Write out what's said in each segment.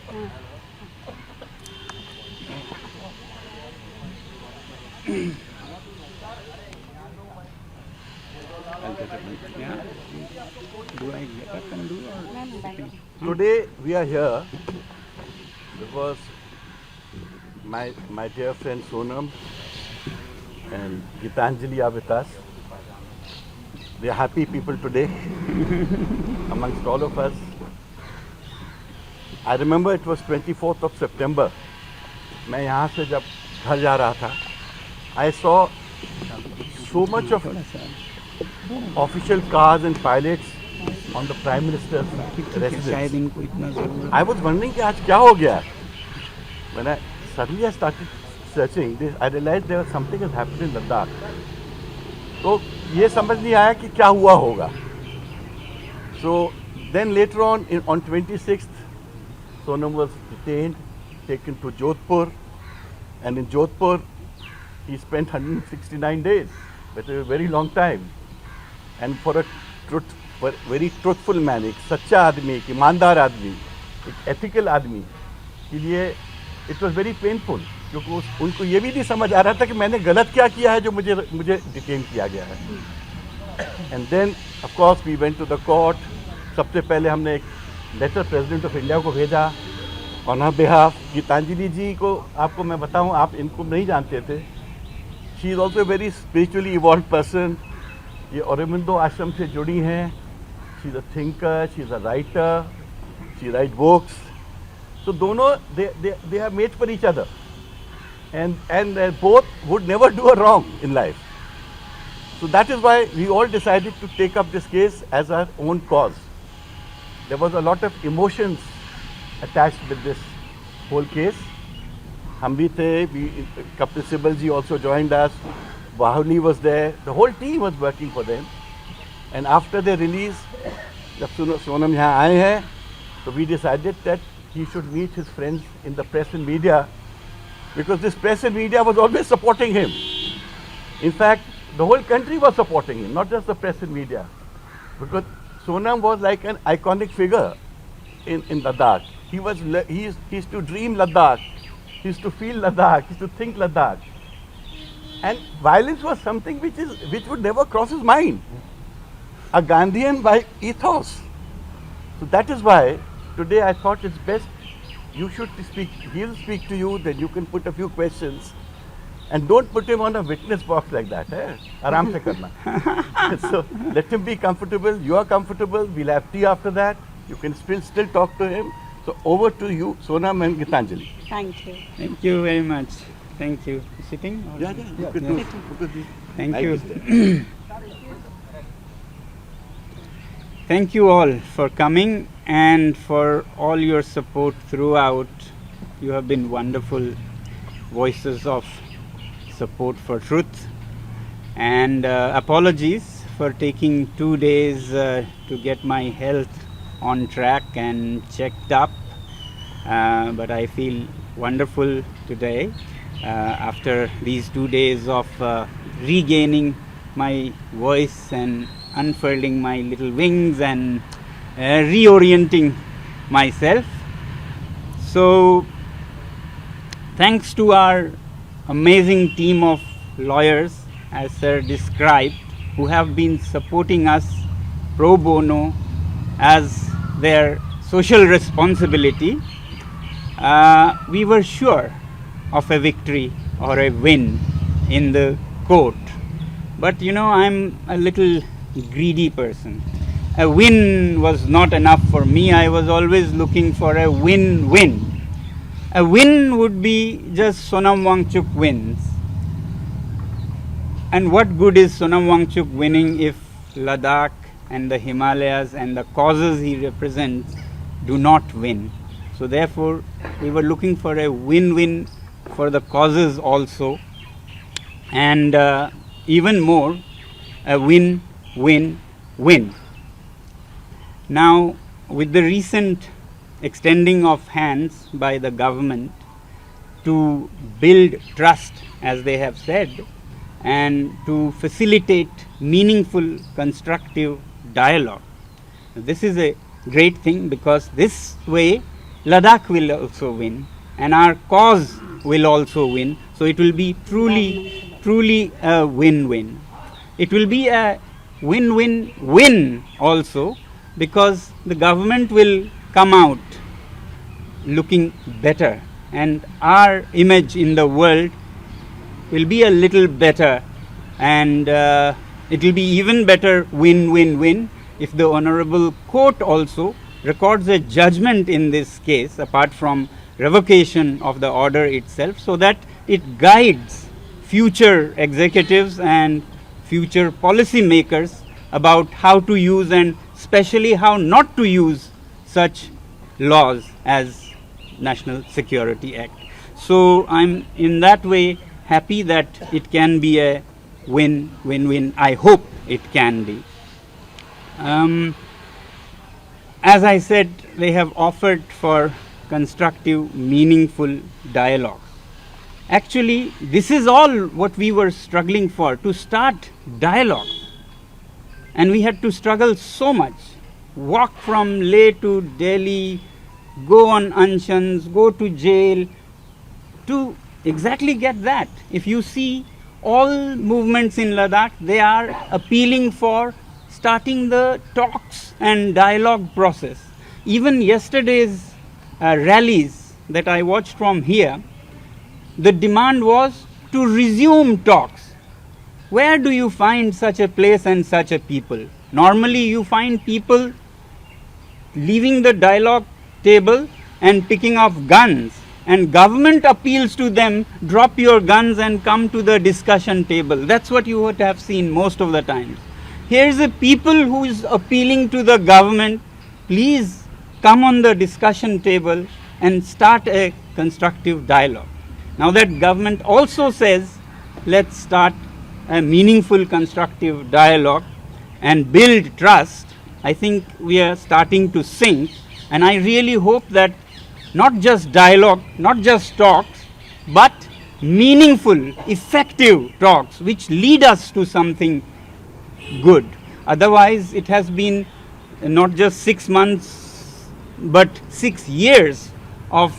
Today we are here because my dear friend Sonam and Gitanjali are with us. They are happy people today amongst all of us. I remember it was 24th of September. मैं यहाँ से जब घर जा रहा था, I saw so much of official cars and pilots on the Prime Minister's residence. I was wondering कि आज क्या हो गया? When I suddenly started searching, I realized there was something has happened in Ladakh. तो ये समझ नहीं आया कि क्या हुआ होगा. So then later on, on 26th, Sonam was detained, taken to Jodhpur, and in Jodhpur he spent 169 days, which is a very long time. And for a very truthful man, एक सच्चा आदमी, एक ईमानदार आदमी, एक ethical आदमी के लिए it was very painful, क्योंकि उनको ये भी नहीं समझ आ रहा था कि मैंने गलत क्या किया है जो मुझे detain किया गया है. And then of course we went to the court. सबसे पहले हमने एक लेटर प्रेसिडेंट ऑफ इंडिया को भेजा on her behalf. Geetanjali ji को आपको मैं बताऊं, आप इनको नहीं जानते थे. She is also very spiritually evolve person. ये औरबिंदो आश्रम से जुड़ी हैं. She is a thinker, she is a writer, she write books. तो दोनों they are made for each other, and both would never do a wrong in life. So that is why we all decided to take up this case as our own cause. There was a lot of emotions attached with this whole case. हम भी थे, Kapil Sibal ji also joined us, Bahuli was there, the whole team was working for them. And after their release, जब Sonam यहाँ आए हैं, so we decided that he should meet his friends in the press and media, because this press and media was always supporting him. In fact, the whole country was supporting him, not just the press and media, because Sonam was like an iconic figure in Ladakh. He used to dream Ladakh, he used to feel Ladakh, he used to think Ladakh, and violence was something which would never cross his mind. A Gandhian by ethos. So that is why today I thought it's best you should speak. He'll speak to you, then you can put a few questions. And don't put him on a witness box like that. Aram se karna. So let him be comfortable. You are comfortable. We'll have tea after that. You can still talk to him. So over to you, Sonam and Gitanjali. Thank you. Thank you very much. Thank you. Sitting? Yeah. You can do. Thank you. Thank you all for coming and for all your support throughout. You have been wonderful voices of support for truth, and apologies for taking 2 days to get my health on track and checked up, but I feel wonderful today after these 2 days of regaining my voice and unfurling my little wings and reorienting myself. So thanks to our amazing team of lawyers, as Sir described, who have been supporting us pro bono as their social responsibility, we were sure of a victory or a win in the court. But you know, I'm a little greedy person. A win was not enough for me. I was always looking for a win-win. A win would be just Sonam Wangchuk wins. And what good is Sonam Wangchuk winning if Ladakh and the Himalayas and the causes he represents do not win? So therefore, we were looking for a win-win for the causes also, and even more, a win-win-win. Now, with the recent extending of hands by the government to build trust, as they have said, and to facilitate meaningful, constructive dialogue. This is a great thing, because this way Ladakh will also win, and our cause will also win. So it will be truly a win-win. It will be a win-win-win also, because the government will come out looking better, and our image in the world will be a little better, and it will be even better win-win-win if the Honorable Court also records a judgment in this case, apart from revocation of the order itself, so that it guides future executives and future policy makers about how to use, and especially how not to use, such laws as National Security Act. So I'm in that way happy that it can be a win-win-win. I hope it can be. As I said, they have offered for constructive, meaningful dialogue. Actually, this is all what we were struggling for, to start dialogue. And we had to struggle so much. Walk from Leh to Delhi, go on unshans, go to jail, to exactly get that. If you see all movements in Ladakh, they are appealing for starting the talks and dialogue process. Even yesterday's rallies that I watched from here, the demand was to resume talks. Where do you find such a place and such a people? Normally you find people leaving the dialogue table and picking up guns, and government appeals to them, drop your guns and come to the discussion table. That's what you would have seen most of the times. Here's a people who is appealing to the government, please come on the discussion table and start a constructive dialogue. Now that government also says, let's start a meaningful constructive dialogue and build trust, I think we are starting to sink, and I really hope that not just dialogue, not just talks, but meaningful, effective talks which lead us to something good. Otherwise, it has been not just 6 months, but 6 years of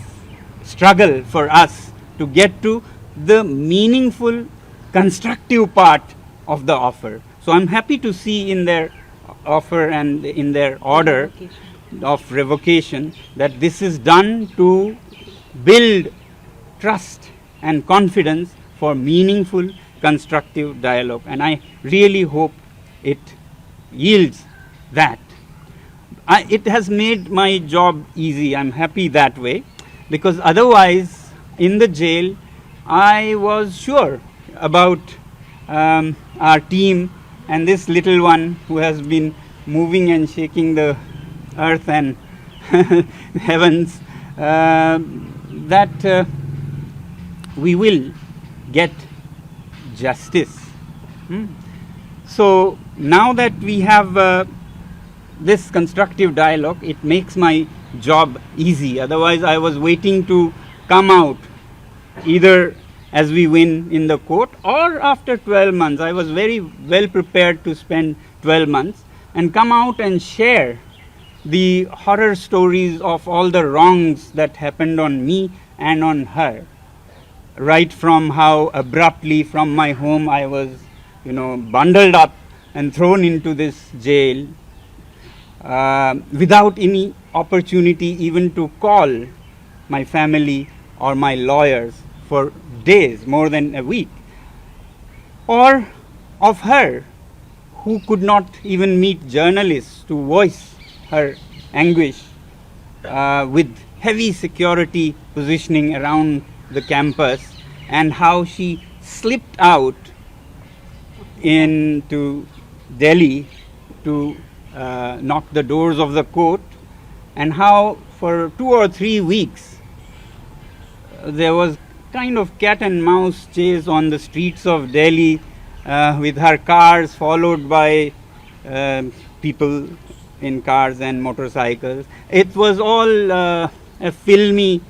struggle for us to get to the meaningful, constructive part of the offer. So I'm happy to see in their offer and in their order of revocation that this is done to build trust and confidence for meaningful, constructive dialogue. And I really hope it yields that. It has made my job easy. I'm happy that way, because otherwise in the jail I was sure about our team and this little one who has been moving and shaking the earth and heavens, that we will get justice. So now that we have this constructive dialogue, it makes my job easy. Otherwise I was waiting to come out either as we win in the court or after 12 months. I was very well prepared to spend 12 months and come out and share the horror stories of all the wrongs that happened on me and on her. Right from how abruptly from my home I was, bundled up and thrown into this jail without any opportunity even to call my family or my lawyers for days, more than a week. Or of her, who could not even meet journalists to voice her anguish with heavy security positioning around the campus, and how she slipped out into Delhi to knock the doors of the court, and how for 2 or 3 weeks there was kind of cat and mouse chase on the streets of Delhi with her cars followed by people in cars and motorcycles. It was all a filmy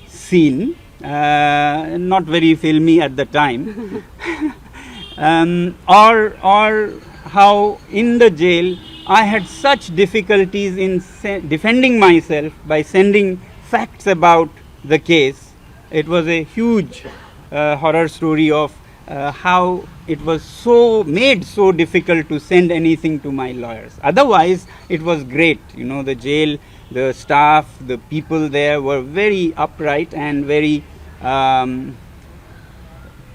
scene, not very filmy at the time. Or how in the jail I had such difficulties in defending myself by sending facts about the case. It was a huge horror story of how it was made so difficult to send anything to my lawyers. Otherwise, it was great. The jail, the staff, the people there were very upright and very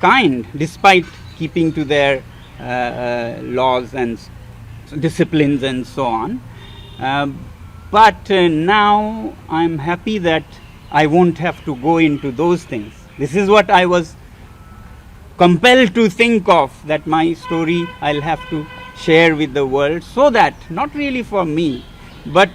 kind, despite keeping to their laws and disciplines and so on. But now I'm happy that I won't have to go into those things. This is what I was compelled to think of, that my story I'll have to share with the world, so that, not really for me, but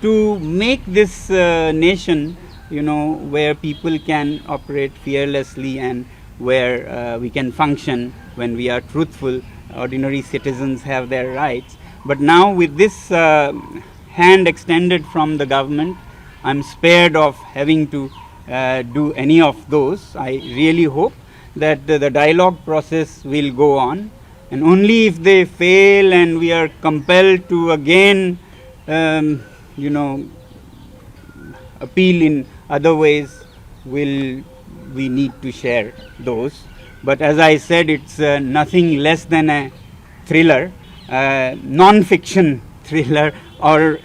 to make this nation, where people can operate fearlessly and where we can function when we are truthful. Ordinary citizens have their rights. But now with this hand extended from the government, I'm spared of having to do any of those. I really hope that the dialogue process will go on, and only if they fail and we are compelled to again appeal in other ways, will we need to share those. But as I said, it's nothing less than a thriller, non-fiction thriller, or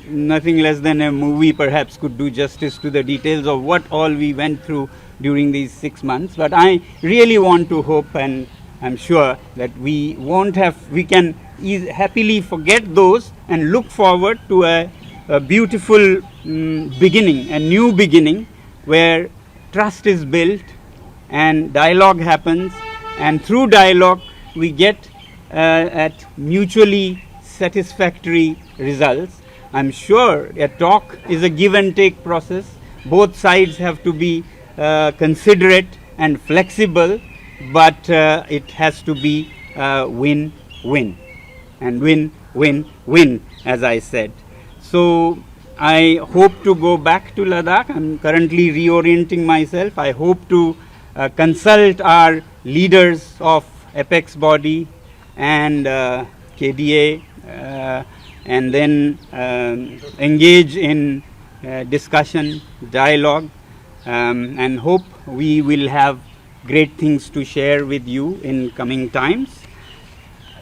nothing less than a movie perhaps could do justice to the details of what all we went through during these 6 months. But I really want to hope, and I'm sure that we can happily forget those and look forward to a beautiful beginning, a new beginning, where trust is built and dialogue happens, and through dialogue we get at mutually satisfactory results. I'm sure a talk is a give and take process. Both sides have to be considerate and flexible, but it has to be win-win, and win-win-win, as I said. So I hope to go back to Ladakh. I'm currently reorienting myself. I hope to consult our leaders of apex body and KDA, and then engage in discussion, dialogue, and hope we will have great things to share with you in coming times.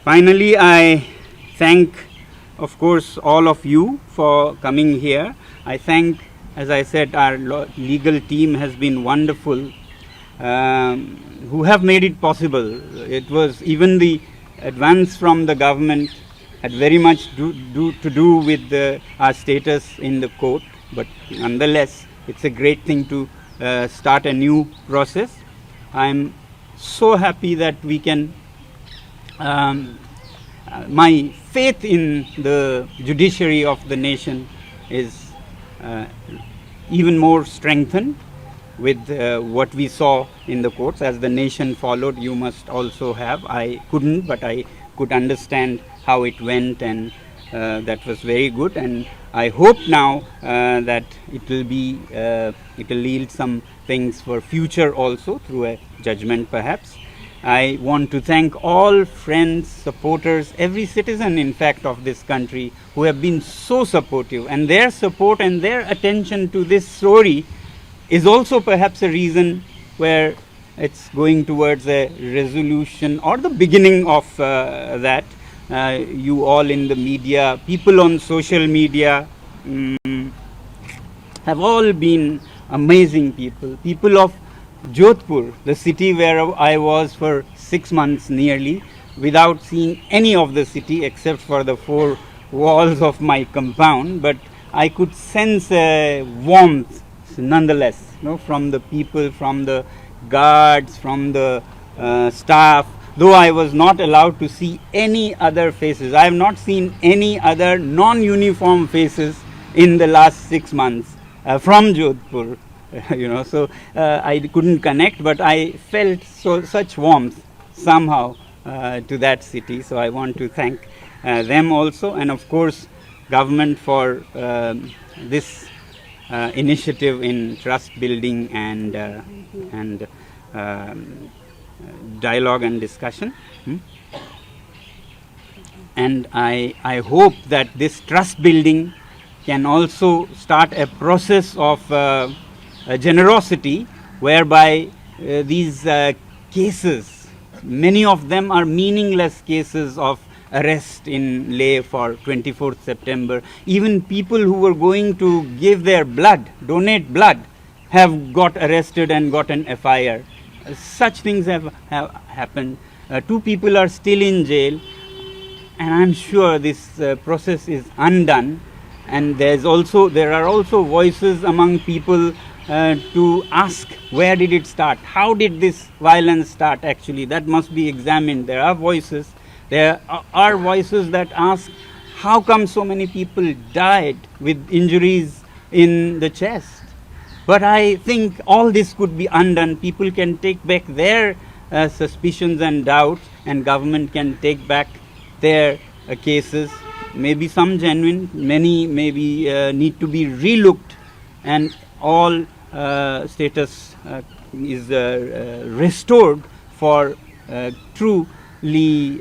Finally, I thank, of course, all of you for coming here. I thank, as I said, our legal team has been wonderful, who have made it possible. It was even the advance from the government had very much to do with our status in the court, but nonetheless, it's a great thing to start a new process. I'm so happy that we can, my faith in the judiciary of the nation is even more strengthened with what we saw in the courts. As the nation followed, you must also have. I couldn't, but I could understand how it went, and that was very good. And I hope now that it will yield some things for future also, through a judgment perhaps. I want to thank all friends, supporters, every citizen in fact of this country who have been so supportive, and their support and their attention to this story is also perhaps a reason where it's going towards a resolution or the beginning of that. You all in the media, people on social media, have all been amazing people. People of Jodhpur, the city where I was for 6 months nearly, without seeing any of the city except for the 4 walls of my compound, but I could sense a warmth nonetheless, from the people, from the guards, from the staff. Though I was not allowed to see any other faces, I have not seen any other non-uniform faces in the last 6 months from Jodhpur. So I couldn't connect, but I felt such warmth somehow to that city. So I want to thank them also, and of course government for this initiative in trust building and dialogue and discussion. And I hope that this trust building can also start a process of generosity whereby these cases, many of them are meaningless cases of arrest in Leh for 24th September. Even people who were going to give their blood, donate blood, have got arrested and got an FIR. Such things have happened. 2 people are still in jail, and I'm sure this process is undone. And there are also voices among people to ask, where did it start? How did this violence start actually? That must be examined. There are voices. There are voices that ask, how come so many people died with injuries in the chest? But I think all this could be undone. People can take back their suspicions and doubts, and government can take back their cases. Maybe some genuine, many maybe need to be relooked, and all status is restored for truly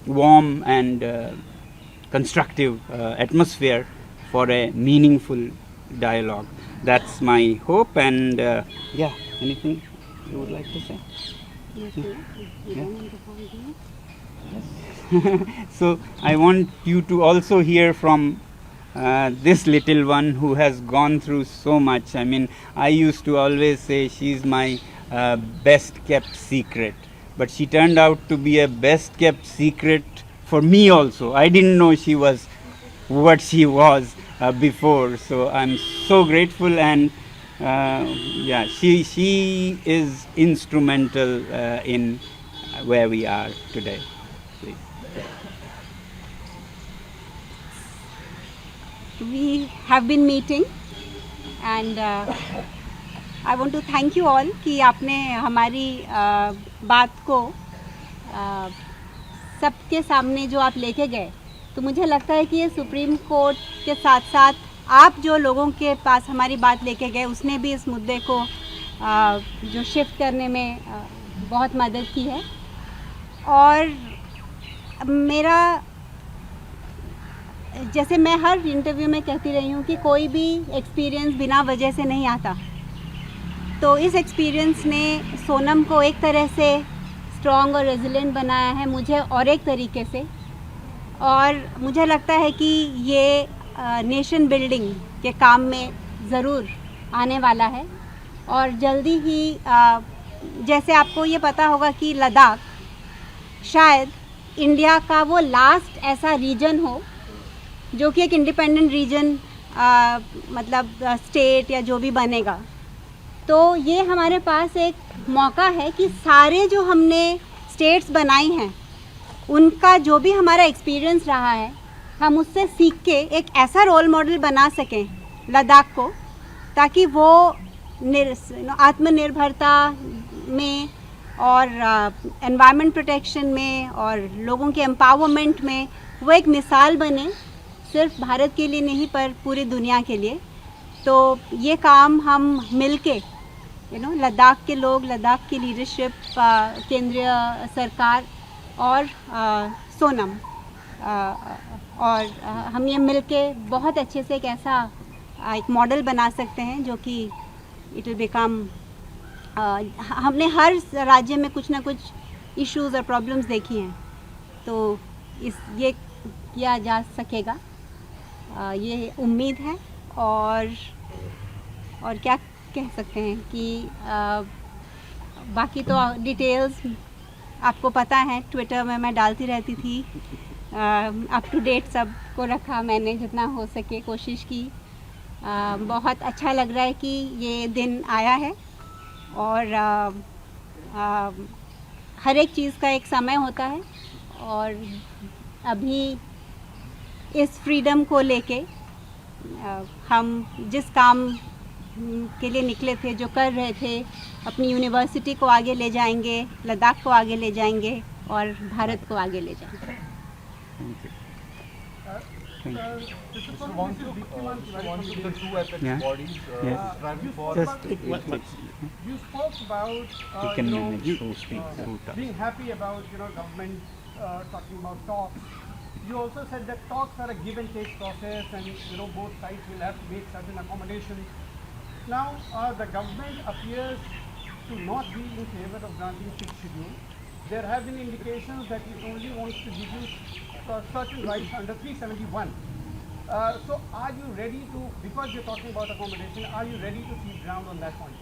warm and constructive atmosphere for a meaningful dialogue. That's my hope. And yeah, anything you would like to say? So I want you to also hear from this little one who has gone through so much. I mean, I used to always say she's my best kept secret, but she turned out to be a best kept secret for me also. I didn't know she was what she was before, so I'm so grateful. And yeah, she is instrumental in where we are today. Please. We have been meeting, and I want to thank you all कि आपने हमारी बात को सबके सामने जो आप लेके गए. तो मुझे लगता है कि ये सुप्रीम कोर्ट के साथ साथ आप जो लोगों के पास हमारी बात लेके गए, उसने भी इस मुद्दे को जो शिफ्ट करने में बहुत मदद की है. और मेरा, जैसे मैं हर इंटरव्यू में कहती रही हूँ कि कोई भी एक्सपीरियंस बिना वजह से नहीं आता. तो इस एक्सपीरियंस ने सोनम को एक तरह से स्ट्रॉन्ग और रेजिलेंट बनाया है, मुझे और एक तरीके से. और मुझे लगता है कि ये नेशन बिल्डिंग के काम में ज़रूर आने वाला है. और जल्दी ही जैसे आपको ये पता होगा कि लद्दाख शायद इंडिया का वो लास्ट ऐसा रीजन हो जो कि एक इंडिपेंडेंट रीजन मतलब स्टेट या जो भी बनेगा. तो ये हमारे पास एक मौका है कि सारे जो हमने स्टेट्स बनाई हैं उनका जो भी हमारा एक्सपीरियंस रहा है, हम उससे सीख के एक ऐसा रोल मॉडल बना सकें लद्दाख को, ताकि वो आत्मनिर्भरता में और एनवायरनमेंट प्रोटेक्शन में और लोगों के एम्पावरमेंट में वो एक मिसाल बने, सिर्फ भारत के लिए नहीं पर पूरी दुनिया के लिए. तो ये काम हम मिलके लद्दाख के लोग, लद्दाख की लीडरशिप, केंद्रीय सरकार और सोनम और हम ये मिलके बहुत अच्छे से एक ऐसा एक मॉडल बना सकते हैं जो कि इट विल बिकम. हमने हर राज्य में कुछ ना कुछ इश्यूज और प्रॉब्लम्स देखी हैं, तो ये किया जा सकेगा, ये उम्मीद है. और क्या कह सकते हैं कि बाकी तो डिटेल्स आपको पता है, ट्विटर में मैं डालती रहती थी. अप टू डेट सब को रखा मैंने जितना हो सके, कोशिश की. बहुत अच्छा लग रहा है कि ये दिन आया है. और हर एक चीज़ का एक समय होता है, और अभी इस फ्रीडम को लेके हम जिस काम के लिए निकले थे, जो कर रहे थे, अपनी यूनिवर्सिटी को आगे ले जाएंगे, लद्दाख को आगे ले जाएंगे और भारत को आगे ले जाएंगे. You spoke about being happy about government talking about talks. you also said that talks are a give and take process, and both sides will have to make certain accommodations. Now, the government appears to not be in favor of granting fixed schedule. There have been indications that it only wants to give you certain rights under 371. So are you ready to, because you're talking about accommodation, are you ready to cede ground on that point?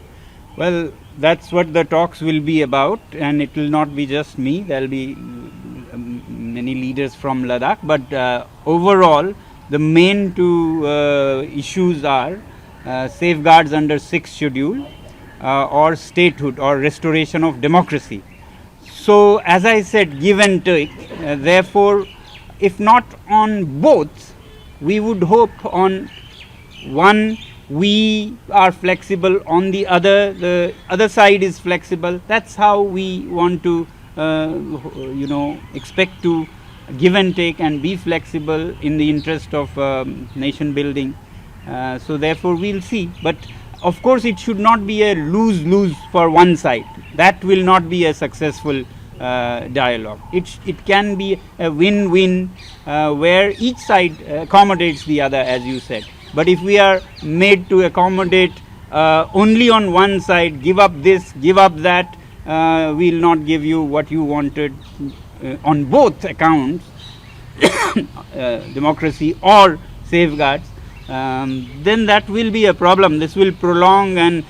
Well, that's what the talks will be about, and it will not be just me. There will be many leaders from Ladakh, but overall, the main two issues are safeguards under 6th schedule or statehood or restoration of democracy. So, as I said, give and take. Therefore, if not on both, we would hope on one we are flexible, on the other side is flexible. That's how we want to expect to give and take and be flexible in the interest of nation building. So therefore we'll see, but of course it should not be a lose-lose for one side. That will not be a successful dialogue. It can be a win-win where each side accommodates the other, as you said. But if we are made to accommodate only on one side, give up this, give up that, we'll not give you what you wanted on both accounts, democracy or safeguards, then that will be a problem. This will prolong, and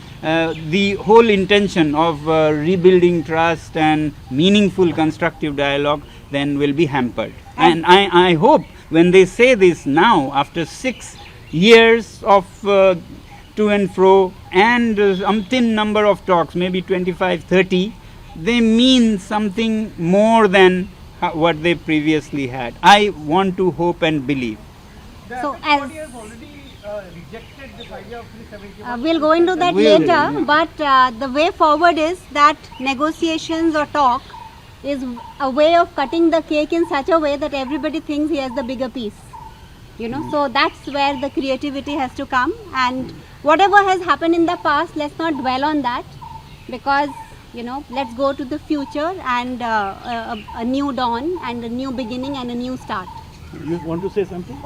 the whole intention of rebuilding trust and meaningful constructive dialogue then will be hampered. And I hope when they say this now, after 6 years of to and fro and umpteen number of talks, maybe 25, 30, they mean something more than what they previously had. I want to hope and believe. So as has already rejected this idea of 371. We'll go into that later, but the way forward is that negotiations or talk is a way of cutting the cake in such a way that everybody thinks he has the bigger piece. So that's where the creativity has to come, and whatever has happened in the past, let's not dwell on that, because let's go to the future and a new dawn and a new beginning and a new start. You want to say something?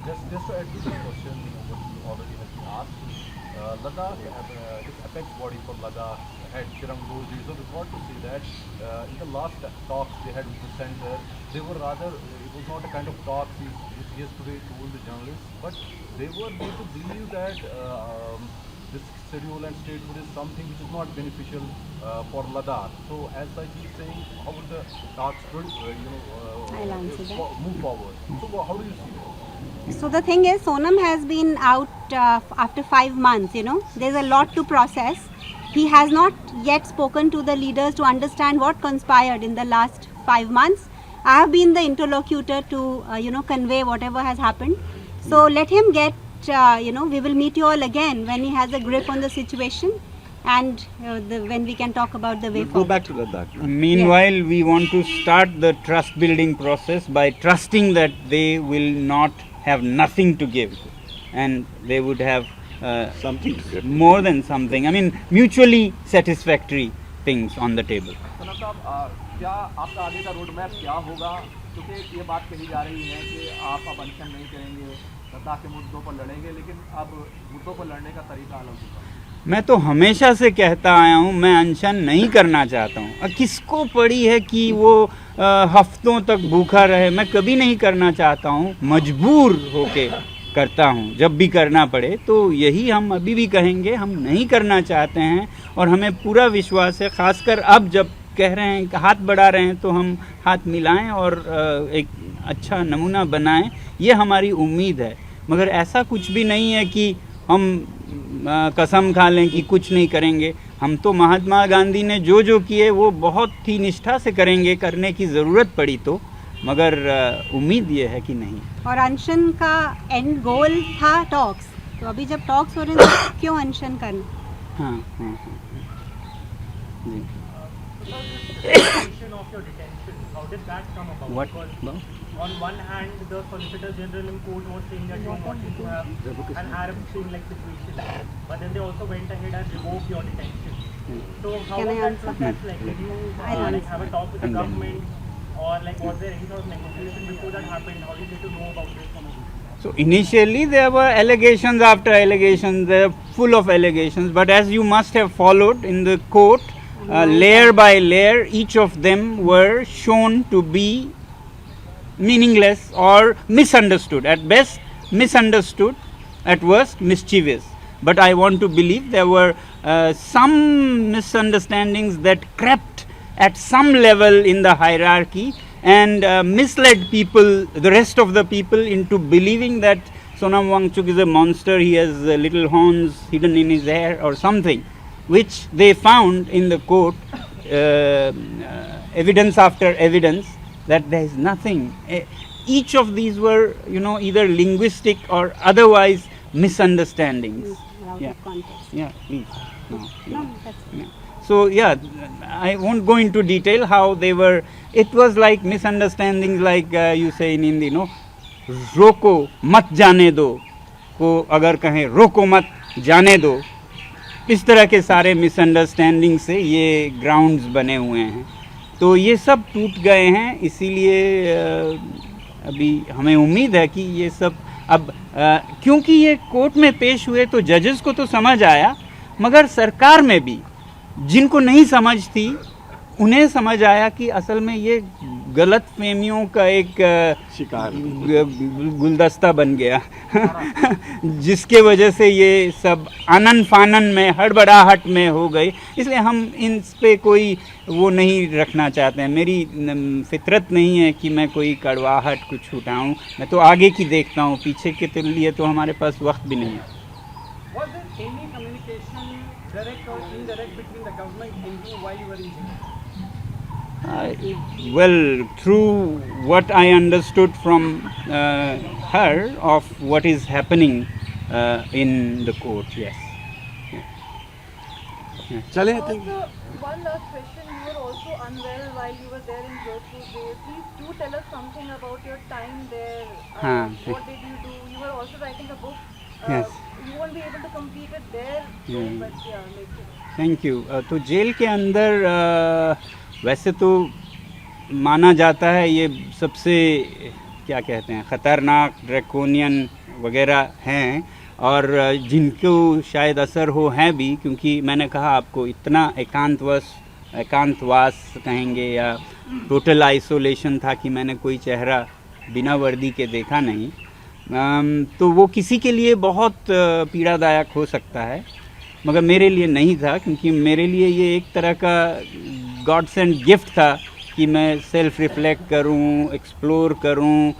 Just to add to the question, what you already has been asked, Ladakh, this apex body for Ladakh had Tirang Roji. So we got to see that in the last talks they had with the center, they were rather, it was not a kind of talks yesterday told the journalists, but they were made to believe that this schedule and statehood is something which is not beneficial for Ladakh. So as such, he's saying, how would the talks move forward? So how do you see that? So the thing is, Sonam has been out after 5 months, there's a lot to process. He has not yet spoken to the leaders to understand what conspired in the last 5 months. I have been the interlocutor to, convey whatever has happened. So let him get, we will meet you all again when he has a grip on the situation, and when we can talk about the way forward. Go back to Ladakh. Meanwhile, we want to start the trust building process by trusting that they will not have nothing to give, and they would have something to give. More than something. I mean, mutually satisfactory things on the table. सनम साहब, क्या आपका आगे का road map क्या होगा, क्योंकि ये बात कही जा रही है कि आप अब अनशन नहीं करेंगे, लद्दाख के मुद्दों पर लड़ेंगे, लेकिन अब मुद्दों पर लड़ने का तरीका अलग होगा। मैं तो हमेशा से कहता आया हूँ, मैं अनशन नहीं करना चाहता हूँ। किसको पड़ी है कि वो हफ्तों तक भूखा रहे, मैं कभी नहीं करना चाहता हूँ। मजबूर होके करता हूँ, जब भी करना पड़े। तो यही हम अभी भी कहेंगे, हम नहीं करना चाहते हैं, और हमें पूरा विश्वास है, खासकर अब जब कह रहे हैं, हाथ बढ़ा रहे हैं, तो हम हाथ मिलाएं और एक अच्छा नमूना बनाएं, ये हमारी उम्मीद है। मगर ऐसा कुछ भी नहीं है कि हम कसम खा लें कि कुछ नहीं करेंगे। हम तो महात्मा गांधी ने जो जो किए वो बहुत ही निष्ठा से करेंगे, करने की ज़रूरत पड़ी तो, मगर उम्मीद ये है कि नहीं। और अनशन का एंड गोल था टॉक्स, तो अभी जब टॉक्स हो रहे हैं तो क्यों अनशन करना? हाँ जी। Of your detention, how did that come about? What? Because on one hand, the Solicitor General in court was saying that you wanted to have an Arab-Spring-like situation, but then they also went ahead and revoked your detention. So how Can was I that answer? process like? Did you have a talk with the government? or like was there any sort of negotiation before that happened? How did you get to know about this? So initially there were allegations after allegations, they're full of allegations, but as you must have followed in the court, layer by layer, each of them were shown to be meaningless or misunderstood. At best, misunderstood, at worst, mischievous. But I want to believe there were some misunderstandings that crept at some level in the hierarchy and misled people, the rest of the people, into believing that Sonam Wangchuk is a monster, he has little horns hidden in his hair or something, which they found in the court, evidence after evidence, that there is nothing. Each of these were, either linguistic or otherwise misunderstandings. Out Yeah. of context. Yeah, please. No, No, that's yeah. So yeah, I won't go into detail how they were. It was like misunderstandings, like you say in Hindi, roko mat जाने दो को अगर कहें रोको मत जाने दो, इस तरह के सारे मिसअंडरस्टैंडिंग से ये ग्राउंड्स बने हुए हैं. तो ये सब टूट गए हैं, इसीलिए अभी हमें उम्मीद है कि ये सब अब क्योंकि ये कोर्ट में पेश हुए तो जजेस को तो समझ आया, मगर सरकार में भी जिनको नहीं समझ थी उन्हें समझ आया कि असल में ये गलत फहमियों का एक शिकार गुलदस्ता बन गया जिसके वजह से ये सब आनन फानन में हड़बड़ाहट में हो गई. इसलिए हम इन पे कोई वो नहीं रखना चाहते हैं. मेरी फितरत नहीं है कि मैं कोई कड़वाहट कुछ उठाऊं. मैं तो आगे की देखता हूं, पीछे के लिए तो हमारे पास वक्त भी नहीं है. Was there any communication, direct or indirect, between the government and you while you were in jail? Well, through what I understood from her of what is happening in the court, yes. चले Also, one last question. You were also unwell while you were there in Jodhpur jail. Please do tell us something about your time there. What did you do? You were also writing a book. Yes. You won't be able to complete it there, but yeah, like. Thank you. तो jail के अंदर वैसे तो माना जाता है ये सबसे क्या कहते हैं ख़तरनाक ड्रैकोनियन वगैरह हैं, और जिनको शायद असर हो हैं भी, क्योंकि मैंने कहा आपको इतना एकांतवास कहेंगे या टोटल आइसोलेशन था कि मैंने कोई चेहरा बिना वर्दी के देखा नहीं. तो वो किसी के लिए बहुत पीड़ादायक हो सकता है, मगर मेरे लिए नहीं था, क्योंकि मेरे लिए ये एक तरह का गॉड सेंड गिफ्ट था कि मैं सेल्फ रिफ्लेक्ट करूं, एक्सप्लोर करूं,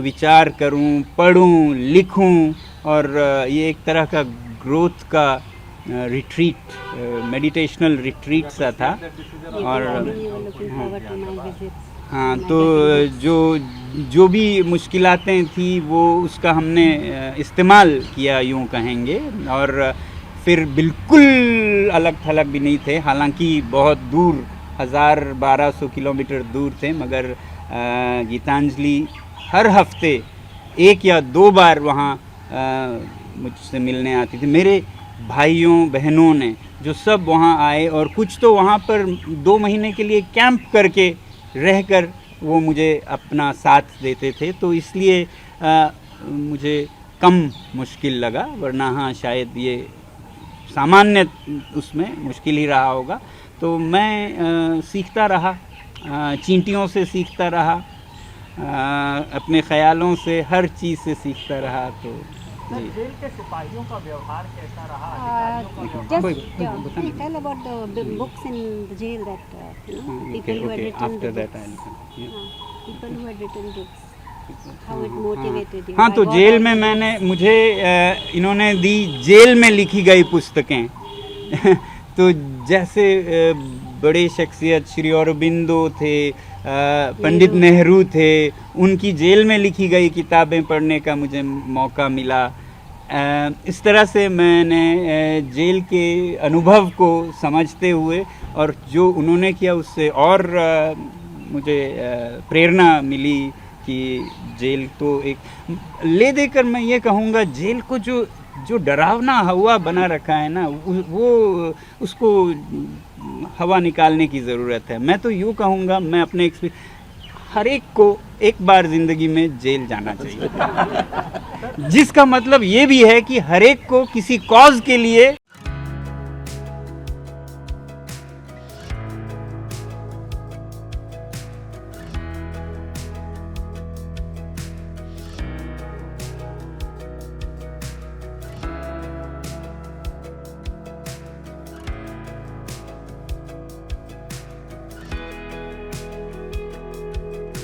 विचार करूं, पढ़ूं, लिखूं, और ये एक तरह का ग्रोथ का रिट्रीट, मेडिटेशनल रिट्रीट सा था. और हाँ, तो जो भी मुश्किलातें थी वो उसका हमने इस्तेमाल किया यूँ कहेंगे, और फिर बिल्कुल अलग थलग भी नहीं थे. हालांकि बहुत दूर 1000-1200 किलोमीटर दूर थे, मगर गीतांजलि हर हफ्ते 1 या 2 बार वहाँ मुझसे मिलने आती थी. मेरे भाइयों बहनों ने जो सब वहाँ आए, और कुछ तो वहाँ पर 2 महीने के लिए कैंप करके रहकर वो मुझे अपना साथ देते थे. तो इसलिए मुझे कम मुश्किल लगा, वरना हाँ शायद ये सामान्य उसमें मुश्किल ही रहा होगा. तो मैं सीखता रहा, चींटियों से सीखता रहा, अपने ख्यालों से, हर चीज़ से सीखता रहा. तो जेल के सिपाहियों का व्यवहार कैसा रहा? अधिकारियों का Just tell about the books in the jail that people who had written the books. People who had written books. How it motivated you. हाँ, तो जेल में मुझे इन्होंने दी जेल में लिखी गई पुस्तकें. तो जैसे बड़े शख्सियत श्री अरबिंदो थे, पंडित नेहरू थे, उनकी जेल में लिखी गई किताबें पढ़ने का मुझे मौका मिला. इस तरह से मैंने जेल के अनुभव को समझते हुए और जो उन्होंने किया उससे और मुझे प्रेरणा मिली कि जेल तो एक ले देकर मैं ये कहूँगा, जेल को जो डरावना हवा बना रखा है ना, वो उसको हवा निकालने की ज़रूरत है. मैं तो यूँ कहूँगा, मैं अपने हर एक को एक बार जिंदगी में जेल जाना चाहिए, जिसका मतलब ये भी है कि हर एक को किसी कॉज के लिए